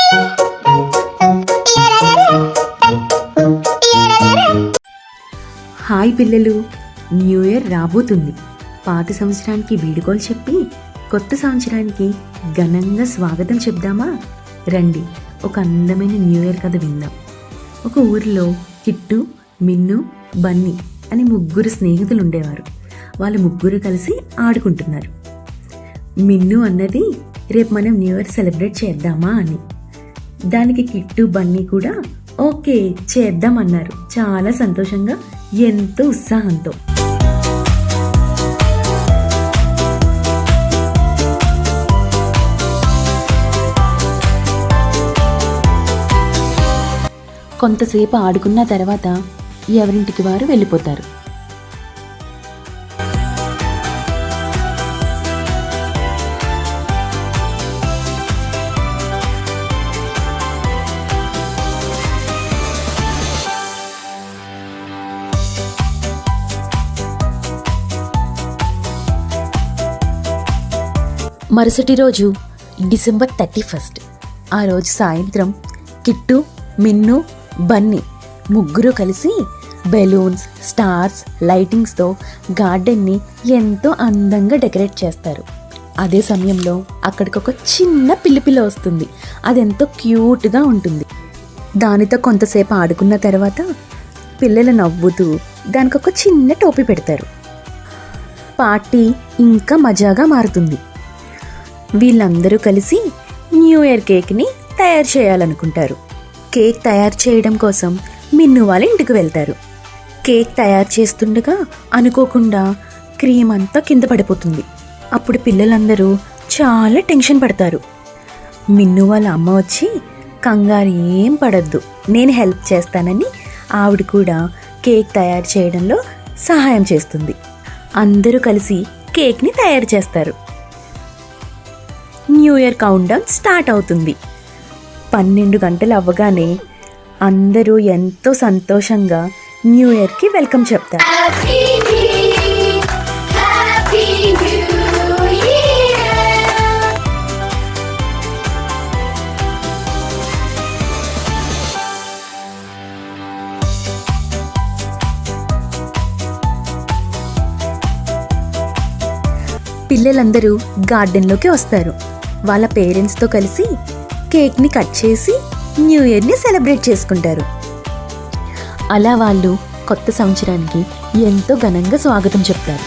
Hi పిల్లలు, new year రాబోతుంది. పాత సంవత్సరానికి వీడుకోలు చెప్పి కొత్త సంవత్సరానికి ఘనంగా స్వాగతం చెప్దామా? రండి, ఒక అందమైన న్యూ ఇయర్ కథ విందాం. ఒక ఊరిలో కిట్టు, మిన్ను, బన్నీ అని ముగ్గురు స్నేహితులు ఉండేవారు. వాళ్ళు ముగ్గురు కలిసి ఆడుకుంటున్నారు. మిన్ను అన్నది, రేపు మనం న్యూ ఇయర్ సెలబ్రేట్ చేద్దామా అని. దానికి కిట్టు, బన్నీ కూడా ఓకే చేద్దాం అన్నారు. చాలా సంతోషంగా, ఎంతో ఉత్సాహంతో. కొంతసేపు ఆడుకున్న తర్వాత ఎవరింటికి వారు వెళ్ళిపోతారు. మరుసటి రోజు డిసెంబర్ 31. ఆ రోజు సాయంత్రం కిట్టు, మిన్ను, బన్నీ ముగ్గురు కలిసి బెలూన్స్, స్టార్స్, లైటింగ్స్తో గార్డెన్ని ఎంతో అందంగా డెకరేట్ చేస్తారు. అదే సమయంలో అక్కడికి ఒక చిన్న పిల్లిపిల్ల వస్తుంది. అదెంతో క్యూట్గా ఉంటుంది. దానితో కొంతసేపు ఆడుకున్న తర్వాత పిల్లలు నవ్వుతూ దానికి ఒక చిన్న టోపీ పెడతారు. పార్టీ ఇంకా మజాగా మారుతుంది. వీళ్ళందరూ కలిసి న్యూ ఇయర్ కేక్ని తయారు చేయాలనుకుంటారు. కేక్ తయారు చేయడం కోసం మిన్ను వాళ్ళ ఇంటికి వెళ్తారు. కేక్ తయారు చేస్తుండగా అనుకోకుండా క్రీమ్ అంతా కింద పడిపోతుంది. అప్పుడు పిల్లలందరూ చాలా టెన్షన్ పడతారు. మిన్ను వాళ్ళ అమ్మ వచ్చి, కంగారు ఏం పడద్దు, నేను హెల్ప్ చేస్తానని ఆవిడ కూడా కేక్ తయారు చేయడంలో సహాయం చేస్తుంది. అందరూ కలిసి కేక్ని తయారు చేస్తారు. న్యూ ఇయర్ కౌంట్డౌన్ స్టార్ట్ అవుతుంది. 12 గంటలు అవ్వగానే అందరూ ఎంతో సంతోషంగా న్యూ ఇయర్కి వెల్కమ్ చెప్తారు. పిల్లలందరూ గార్డెన్లోకి వస్తారు. వాళ్ళ పేరెంట్స్తో కలిసి కేక్ని కట్ చేసి న్యూ ఇయర్ని సెలబ్రేట్ చేసుకుంటారు. అలా వాళ్ళు కొత్త సంవత్సరానికి ఎంతో ఘనంగా స్వాగతం చెప్తారు.